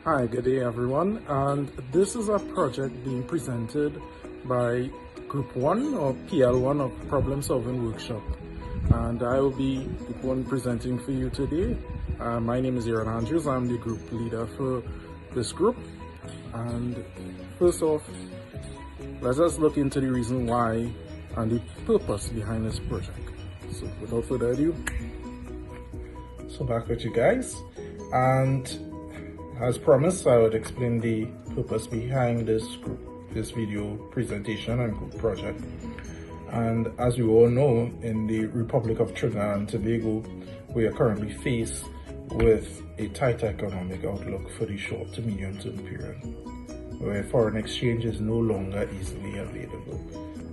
Hi, good day everyone, and this is a project being presented by Group 1 or PL1 of Problem Solving Workshop, and I will be the one presenting for you today. My name is Aaron Andrews. I'm the group leader for this group, and first off, let's just look into the reason why and the purpose behind this project. So without further ado, so back with you guys, and as promised, I would explain the purpose behind this video presentation and group project. And as you all know, in the Republic of Trinidad and Tobago, we are currently faced with a tight economic outlook for the short to medium term period, where foreign exchange is no longer easily available.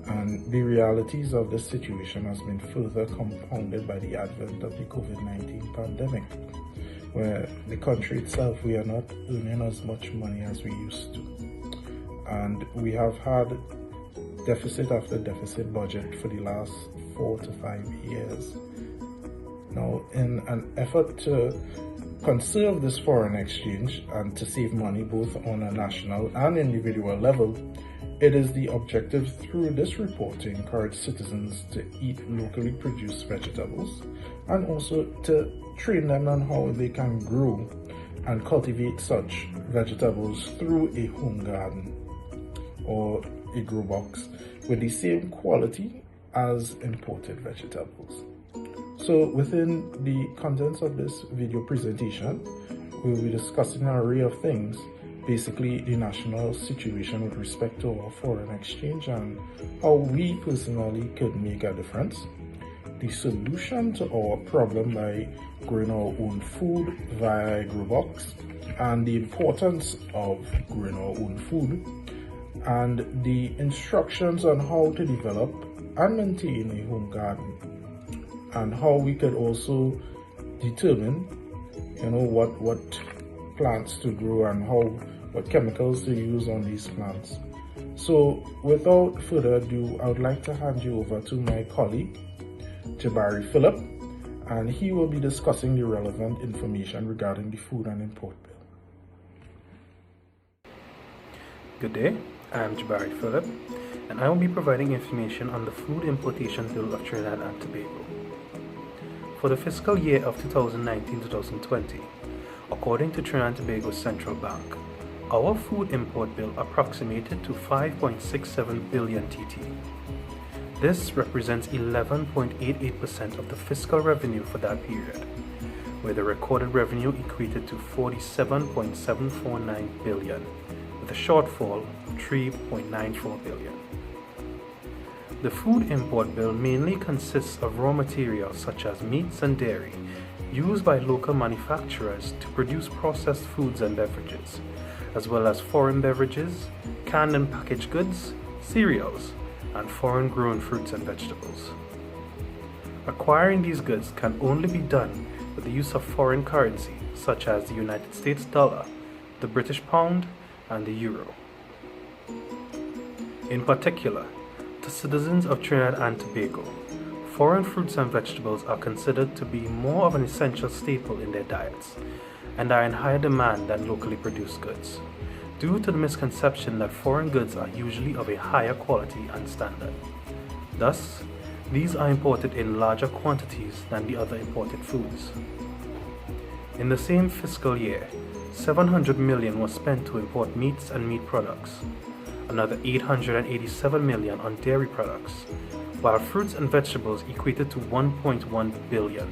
And the realities of this situation has been further compounded by the advent of the COVID-19 pandemic, where the country itself, we are not earning as much money as we used to. And we have had deficit after deficit budget for the last 4 to 5 years. Now, in an effort to conserve this foreign exchange and to save money both on a national and individual level, it is the objective through this report to encourage citizens to eat locally produced vegetables and also to train them on how they can grow and cultivate such vegetables through a home garden or a grow box with the same quality as imported vegetables. So within the contents of this video presentation, we'll be discussing an array of things, basically the national situation with respect to our foreign exchange and how we personally could make a difference, the solution to our problem by growing our own food via grow box, and the importance of growing our own food, and the instructions on how to develop and maintain a home garden, and how we could also determine, what plants to grow and what chemicals to use on these plants. So without further ado, I would like to hand you over to my colleague, Jabari Phillip, and he will be discussing the relevant information regarding the Food and Import Bill. Good day, I'm Jabari Phillip, and I will be providing information on the Food Importation Bill of Trinidad and Tobago. For the fiscal year of 2019-2020, according to Trinidad and Tobago's Central Bank, our food import bill approximated to 5.67 billion TT. This represents 11.88% of the fiscal revenue for that period, where the recorded revenue equated to 47.749 billion, with a shortfall of 3.94 billion. The food import bill mainly consists of raw materials such as meats and dairy, used by local manufacturers to produce processed foods and beverages, as well as foreign beverages, canned and packaged goods, cereals, and foreign grown fruits and vegetables. Acquiring these goods can only be done with the use of foreign currency such as the United States dollar, the British pound, and the euro. In particular, to citizens of Trinidad and Tobago, foreign fruits and vegetables are considered to be more of an essential staple in their diets and are in higher demand than locally produced goods, due to the misconception that foreign goods are usually of a higher quality and standard. Thus, these are imported in larger quantities than the other imported foods. In the same fiscal year, 700 million was spent to import meats and meat products, another 887 million on dairy products, while fruits and vegetables equated to 1.1 billion.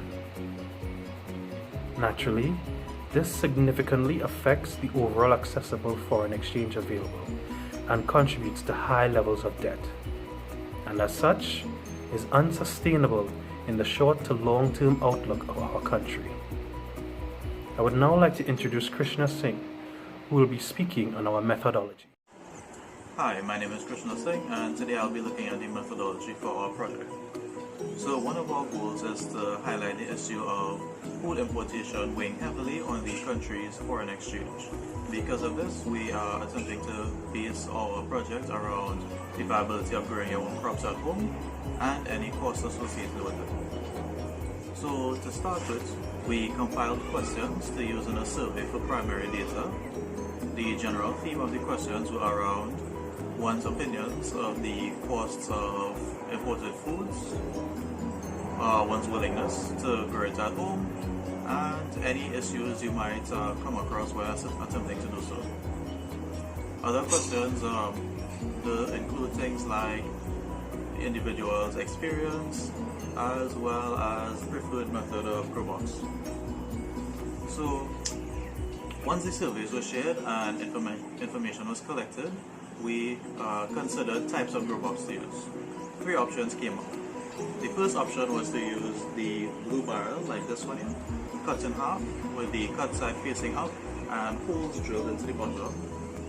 Naturally, this significantly affects the overall accessible foreign exchange available and contributes to high levels of debt, and as such is unsustainable in the short to long-term outlook of our country. I would now like to introduce Krishna Singh, who will be speaking on our methodology. Hi, my name is Krishna Singh, and today I'll be looking at the methodology for our project. So one of our goals is to highlight the issue of food importation weighing heavily on the country's foreign exchange. Because of this, we are attempting to base our project around the viability of growing your own crops at home and any costs associated with it. So to start with, we compiled questions to use in a survey for primary data The general theme of the questions were around one's opinions of the costs of imported foods, one's willingness to grow it at home, and any issues you might come across while attempting to do so. Other questions include things like the individual's experience as well as preferred method of grow box. So once the surveys were shared and information was collected, we considered types of grow box to use. 3 options came up. The first option was to use the blue barrel like this one here, cut in half with the cut side facing up and holes drilled into the bottom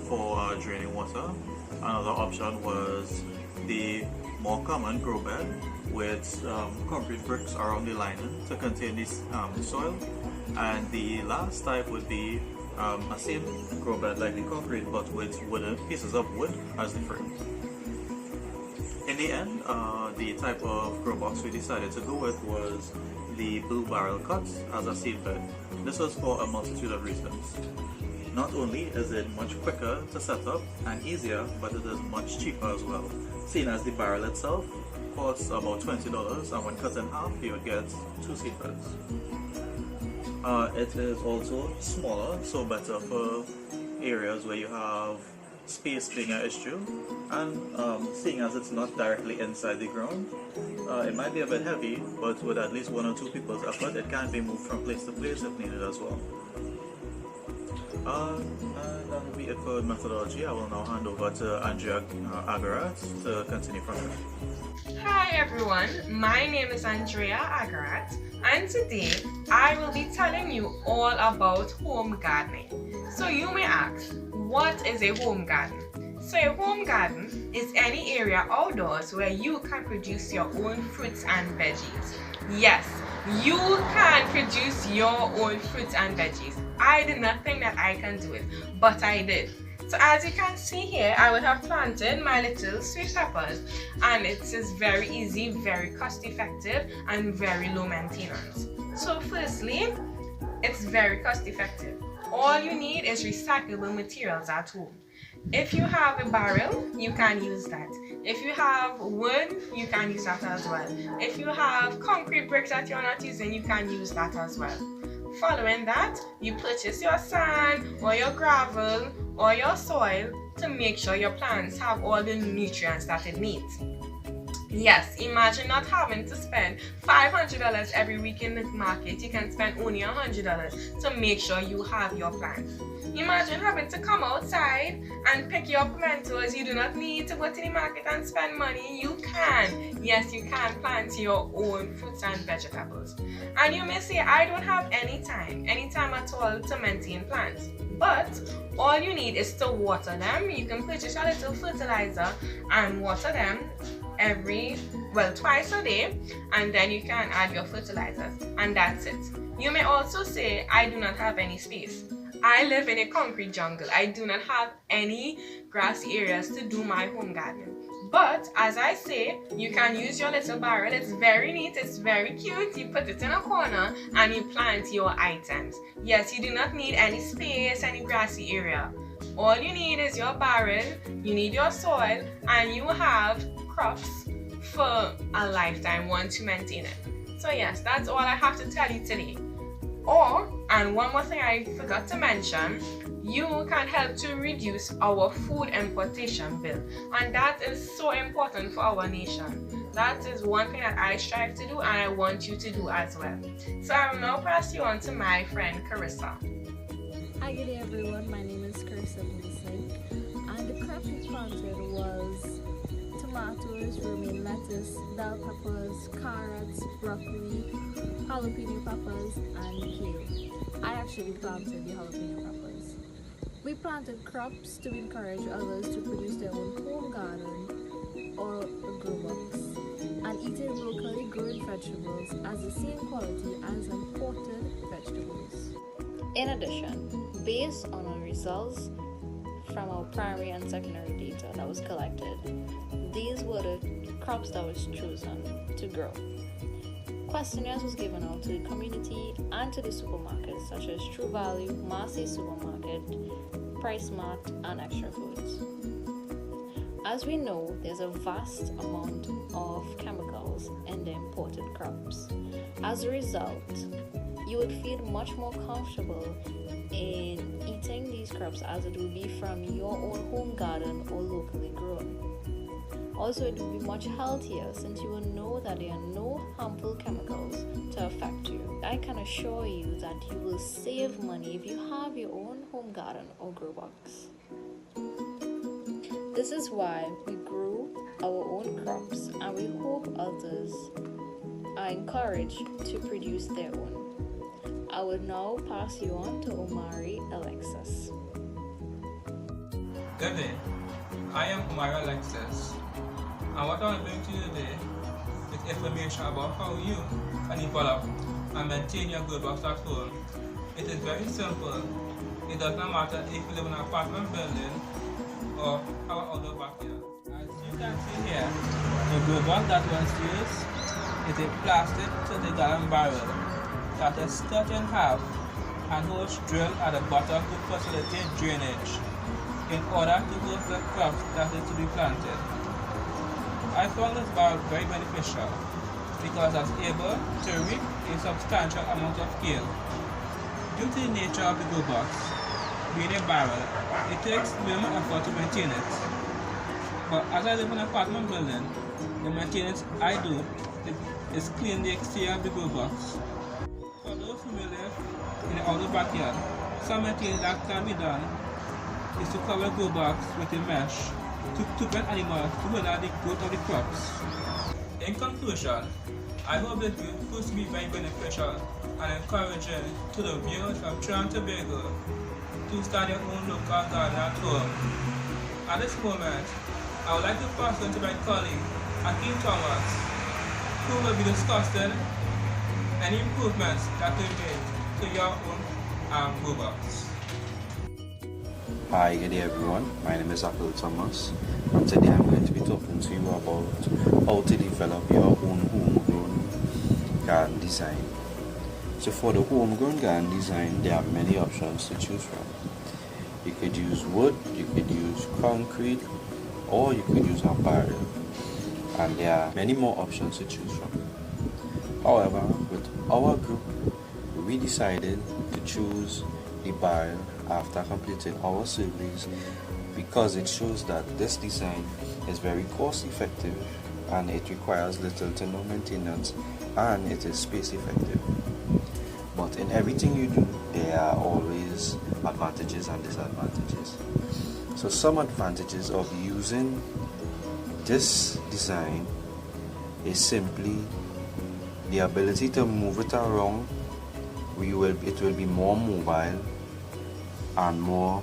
for draining water. Another option was the more common grow bed with concrete bricks around the lining to contain the soil. And the last type would be a same grow bed like the concrete but with wooden pieces of wood as the frame. In the end, the type of grow box we decided to go with was the blue barrel cut as a seed bed. This was for a multitude of reasons. Not only is it much quicker to set up and easier, but it is much cheaper as well, seeing as the barrel itself costs about $20, and when cut in half you would get 2 seed beds. It is also smaller, so better for areas where you have space being an issue, and seeing as it's not directly inside the ground, it might be a bit heavy, but with at least 1 or 2 people's effort it can be moved from place to place if needed as well. And that will be it for methodology. I will now hand over to Andrea Agarat to continue from there. Hi everyone, my name is Andrea Agarat, and today I will be telling you all about home gardening. So you may ask, what is a home garden? So a home garden is any area outdoors where you can produce your own fruits and veggies. Yes, you can produce your own fruits and veggies. I did not think that I can do it, but I did. So as you can see here, I would have planted my little sweet peppers, and it is very easy, very cost effective, and very low maintenance. So firstly, it's very cost effective. All you need is recyclable materials at home. If you have a barrel, you can use that. If you have wood, you can use that as well. If you have concrete bricks that you're not using, you can use that as well. Following that, you purchase your sand or your gravel or your soil to make sure your plants have all the nutrients that it needs. Yes, imagine not having to spend $500 every week in the market. You can spend only $100 to make sure you have your plants. Imagine having to come outside and pick your pimentos. You do not need to go to the market and spend money. You can. Yes, you can plant your own fruits and vegetables. And you may say, I don't have any time at all to maintain plants. But all you need is to water them. You can purchase a little fertilizer and water them twice a day, and then you can add your fertilizers, and that's it. You may also say, I do not have any space. I live in a concrete jungle. I do not have any grassy areas to do my home gardening. But as I say, you can use your little barrel. It's very neat, it's very cute. You put it in a corner and you plant your items. Yes, you do not need any space, any grassy area. All you need is your barrel, you need your soil, and you have crops for a lifetime once you maintain it. So yes, that's all I have to tell you today. And one more thing I forgot to mention, you can help to reduce our food importation bill, and that is so important for our nation. That is one thing that I strive to do, and I want you to do as well. So I will now pass you on to my friend Carissa. Hi, good day everyone. My name is Carissa, and the crop we planted was tomatoes, romaine lettuce, bell peppers, carrots, broccoli, jalapeno peppers, and kale. I actually planted the jalapeno peppers. We planted crops to encourage others to produce their own home garden or a grow box, and eating locally grown vegetables as the same quality as imported vegetables. In addition, based on our results from our primary and secondary data that was collected, these were the crops that was chosen to grow. Questionnaires was given out to the community and to the supermarkets such as True Value, Marcy Supermarket, Price Mart, and Extra Foods. As we know, there's a vast amount of chemicals in the imported crops. As a result, you would feel much more comfortable in eating these crops as it will be from your own home garden or locally grown. Also, it will be much healthier since you will know that there are no harmful chemicals to affect you. I can assure you that you will save money if you have your own home garden or grow box. This is why we grow our own crops, and we hope others are encouraged to produce their own. I will now pass you on to Omari Alexis. Good day, I am Omari Alexis, and what I will bring to you today is information about how you can develop and maintain your grow box at home. It is very simple. It does not matter if you live in an apartment building or our outdoor backyard. As you can see here, the grow box that was used is a plastic 30-gallon barrel that is cut in half and holes drilled at the bottom to facilitate drainage in order to grow the crops that is to be planted. I found this barrel very beneficial because I was able to reap a substantial amount of yield. Due to the nature of the grow box being a barrel, it takes minimal effort to maintain it. But as I live in an apartment building, the maintenance I do is clean the exterior of the grow box. For those who may live in the outdoor backyard, some maintenance that can be done is to cover the grow box with a mesh to prevent animals to hinder the growth of the crops. In conclusion, I hope this video proves to be very beneficial and encouraging to the viewers of Trinidad and Tobago to start their own local garden at home. At this moment, I would like to pass on to my colleague, Akeem Thomas, who will be discussing any improvements that will be made to your own grow box. Hi, good day everyone. My name is Akeem Thomas, and today I'm going to be talking to you about how to develop your own homegrown garden design. So for the homegrown garden design, there are many options to choose from. You could use wood, you could use concrete, or you could use a barrel. And there are many more options to choose from. However, with our group, we decided to choose the barrel after completing our surveys because it shows that this design is very cost effective and it requires little to no maintenance and it is space effective. But in everything you do, there are always advantages and disadvantages. So some advantages of using this design is simply the ability to move it around. It will be more mobile and more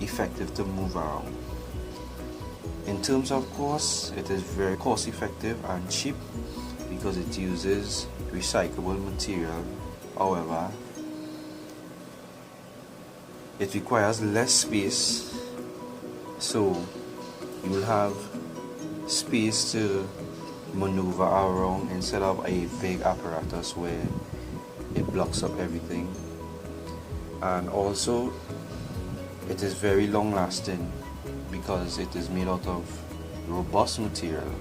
effective to move around. In terms of cost, it is very cost effective and cheap because it uses recyclable material. However, it requires less space, so you will have space to maneuver around instead of a big apparatus where it blocks up everything. And also it is very long lasting because it is made out of robust material.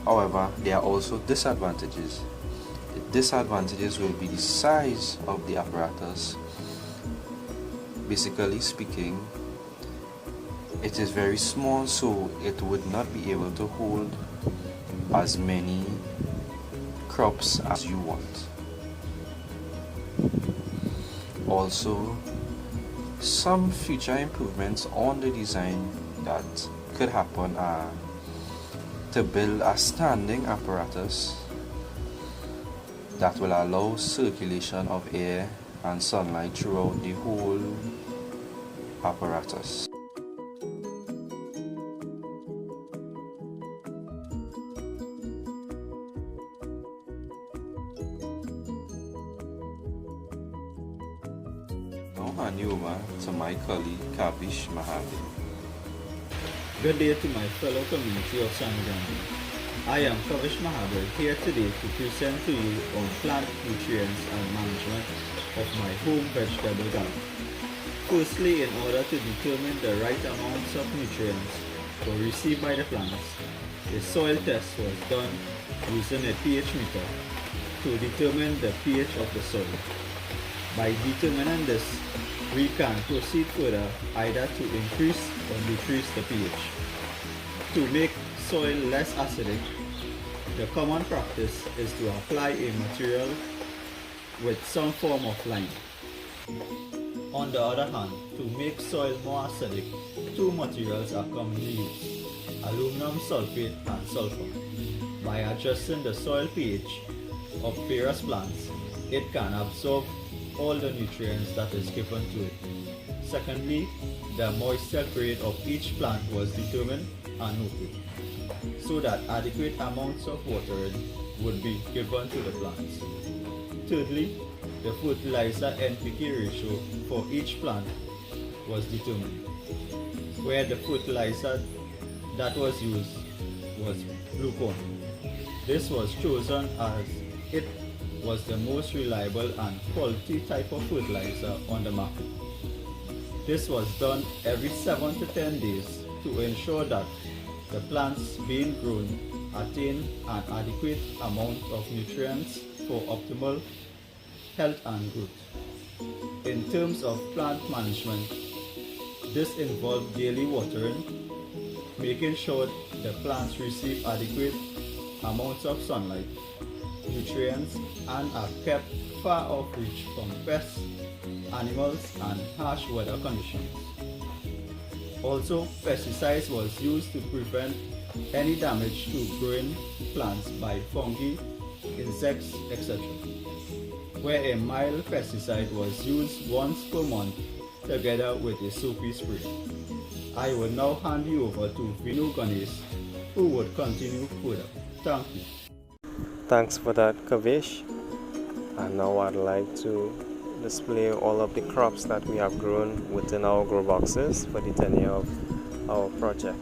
However, there are also disadvantages. The disadvantages will be the size of the apparatus. Basically speaking, it is very small, so it would not be able to hold as many crops as you want. Also, some future improvements on the design that could happen are to build a standing apparatus that will allow circulation of air and sunlight throughout the whole apparatus. Now hand you over to my colleague Kabish Mahavi. Good day to my fellow community of Trinidad. I am Kavish Mahaber here today to present to you on plant nutrients and management of my home vegetable garden. Firstly, in order to determine the right amounts of nutrients received by the plants, a soil test was done using a pH meter to determine the pH of the soil. By determining this, we can proceed further either to increase or decrease the pH. To make soil less acidic, the common practice is to apply a material with some form of lime. On the other hand, to make soil more acidic, two materials are commonly used: aluminum sulfate and sulfur. By adjusting the soil pH of various plants, it can absorb all the nutrients that is given to it. Secondly, the moisture grade of each plant was determined and noted, so that adequate amounts of watering would be given to the plants. Thirdly, the fertilizer NPK ratio for each plant was determined, where the fertilizer that was used was glucone. This was chosen as it was the most reliable and quality type of fertilizer on the market. This was done every 7 to 10 days to ensure that the plants being grown attain an adequate amount of nutrients for optimal health and growth. In terms of plant management, this involved daily watering, making sure the plants receive adequate amounts of sunlight, nutrients, and are kept far off reach from pests, animals, and harsh weather conditions. Also, pesticides was used to prevent any damage to growing plants by fungi, insects, etc., where a mild pesticide was used once per month together with a soapy spray. I will now hand you over to Vinu Ganesh, who would continue further. Thank you. Thanks for that, Kavish. And now I'd like to display all of the crops that we have grown within our grow boxes for the tenure of our project.